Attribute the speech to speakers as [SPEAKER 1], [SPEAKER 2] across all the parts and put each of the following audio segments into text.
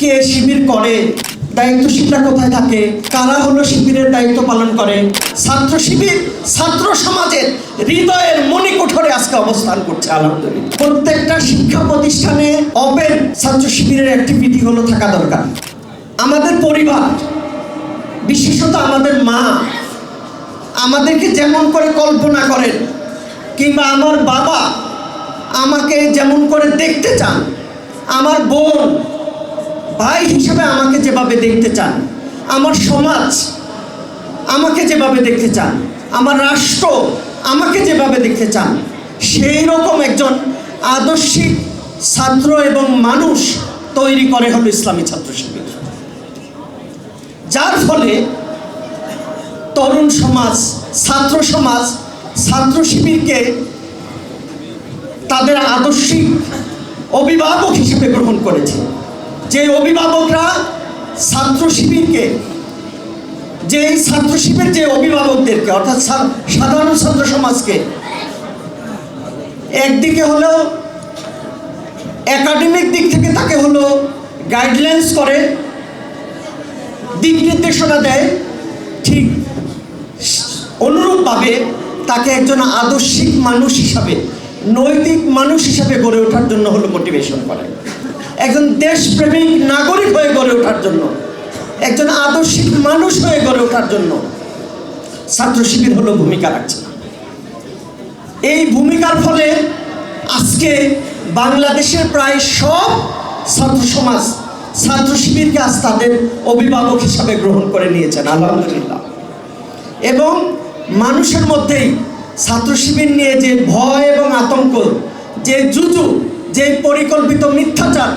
[SPEAKER 1] কে শিবির করে, দায়িত্বশীলরা কোথায় থাকে, কারা হলো শিবিরের দায়িত্ব পালন করে। ছাত্র শিবির ছাত্র সমাজের হৃদয়ের মণিকোঠরে আজকে অবস্থান করছে। আলহামদুলিল্লাহ, প্রত্যেকটা শিক্ষা প্রতিষ্ঠানে ওপেন ছাত্র শিবিরের অ্যাক্টিভিটি হলো থাকা দরকার। আমাদের পরিবার, বিশেষত আমাদের মা আমাদেরকে যেমন করে কল্পনা করেন, কিংবা আমার বাবা আমাকে যেমন করে দেখতে চান, আমার বোন ভাই হিসেবে আমাকে যেভাবে দেখতে চান, আমার সমাজ আমাকে যেভাবে দেখতে চান, আমার রাষ্ট্র আমাকে যেভাবে দেখতে চান, সেই রকম একজন আদর্শিক ছাত্র এবং মানুষ তৈরি করে হলো ইসলামী ছাত্র শিবির। যার ফলে তরুণ সমাজ, ছাত্র শিবিরকে তাদের আদর্শিক অভিভাবক হিসেবে গ্রহণ করেছে। যে অভিভাবকরা ছাত্র শিবিরকে, যে ছাত্র শিবির যে অভিভাবকদেরকে অর্থাৎ সাধারণ ছাত্র সমাজকে একদিকে হলো একাডেমিক দিক থেকে তাকে হলো গাইডলাইন্স করে, দিক নির্দেশনা দেয়, ঠিক অনুরূপভাবে তাকে একজন আদর্শিক মানুষ হিসাবে, নৈতিক মানুষ হিসাবে গড়ে ওঠার জন্য হলো মোটিভেশন করে। একজন দেশপ্রেমিক নাগরিক হয়ে গড়ে ওঠার জন্য, একজন আদর্শিক মানুষ হয়ে গড়ে ওঠার জন্য ছাত্র শিবির হলো ভূমিকা রাখছে। এই ভূমিকার ফলে আজকে বাংলাদেশের প্রায় সব ছাত্র সমাজ ছাত্র শিবিরকে আজ তাদের অভিভাবক হিসাবে গ্রহণ করে নিয়েছেন। আলহামদুলিল্লাহ। এবং মানুষের মধ্যেই ছাত্র শিবির নিয়ে যে ভয় এবং আতঙ্ক, যে জুজু, যে পরিকল্পিত মিথ্যাচার,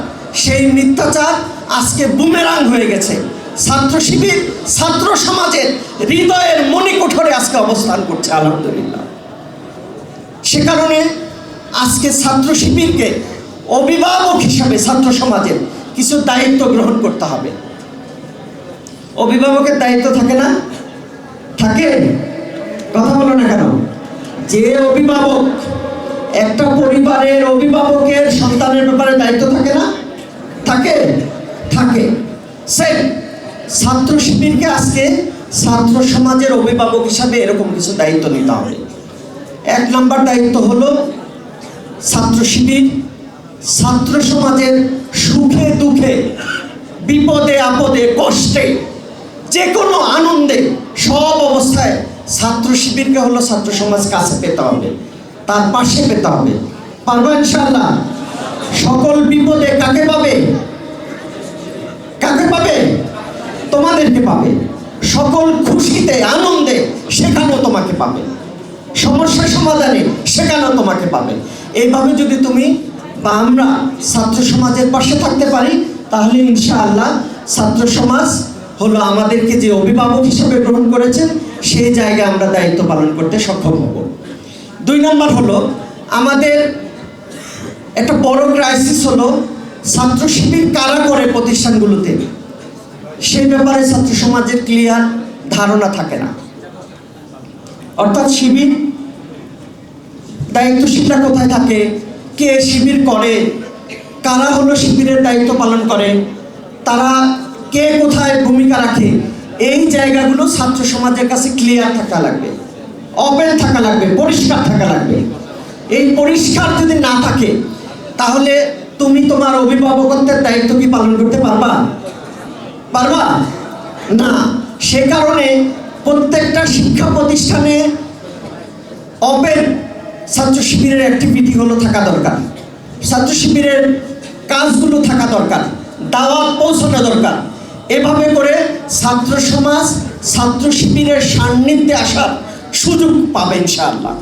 [SPEAKER 1] সেই মিথ্যাচার আজকে বুমেরাং হয়ে গেছে। ছাত্র শিবির ছাত্র সমাজের হৃদয়ের মণিকোঠরে আজকে অবস্থান করছে। আলহামদুলিল্লাহ। সে কারণে আজকে ছাত্র শিবিরকে অভিভাবক হিসাবে ছাত্র সমাজের কিছু দায়িত্ব গ্রহণ করতে হবে। অভিভাবকের দায়িত্ব থাকে না? থাকে? কথা বলো না কেন? যে অভিভাবক, একটা পরিবারের অভিভাবকের সন্তানের ব্যাপারে দায়িত্ব থাকে না? থাকে? থাকে। সেম ছাত্র শিবিরকে আজকে ছাত্র সমাজের অভিভাবক হিসাবে এরকম কিছু দায়িত্ব নিতে হবে। 1 নম্বর দায়িত্ব হলো ছাত্র শিবির ছাত্র সমাজের সুখে দুঃখে, বিপদে আপদে, কষ্টে, যে কোনো আনন্দে, সব অবস্থায় ছাত্র শিবিরকে হলো ছাত্র সমাজ কাছে পেতে হবে, তার পাশে পেতে হবে। পারবো ইনশাআল্লাহ? সকল বিপদে কাকে পাবে? কাকে পাবে? তোমাদেরকে পাবে। সকল খুশিতে আনন্দে সেখানেও তোমাকে পাবে, সমস্যা সমাধানে সেখানেও তোমাকে পাবে। এইভাবে যদি তুমি বা আমরা ছাত্র সমাজের পাশে থাকতে পারি, তাহলে ইনশাআল্লাহ ছাত্র সমাজ হলো আমাদেরকে যে অভিভাবক হিসেবে গ্রহণ করেছেন, সেই জায়গায় আমরা দায়িত্ব পালন করতে সক্ষম হব। 2 নম্বর হলো আমাদের একটা বড় ক্রাইসিস হলো ছাত্র শিবির কারা করে প্রতিষ্ঠানগুলোতে, সেই ব্যাপারে ছাত্র সমাজের ক্লিয়ার ধারণা থাকে না। অর্থাৎ শিবির দায়িত্বশীলরা কোথায় থাকে, কে শিবির করে, কারা হলো শিবিরের দায়িত্ব পালন করে, তারা কে কোথায় ভূমিকা রাখে, এই জায়গাগুলো ছাত্র সমাজের কাছে ক্লিয়ার থাকা লাগবে, ওপেন থাকা লাগবে, পরিষ্কার থাকা লাগবে। এই পরিষ্কার যদি না থাকে, তাহলে তুমি তোমার অভিভাবকত্বের দায়িত্ব কি পালন করতে পারবা? পারবা না। সে কারণে প্রত্যেকটা শিক্ষা প্রতিষ্ঠানে ওপেন ছাত্র শিবিরের অ্যাক্টিভিটি হলো থাকা দরকার, ছাত্র শিবিরের কাজগুলো থাকা দরকার, দাওয়াত পৌঁছানো দরকার। এভাবে করে ছাত্র সমাজ ছাত্র শিবিরের সান্নিধ্যে আসার সুযোগ পাবে ইনশাআল্লাহ।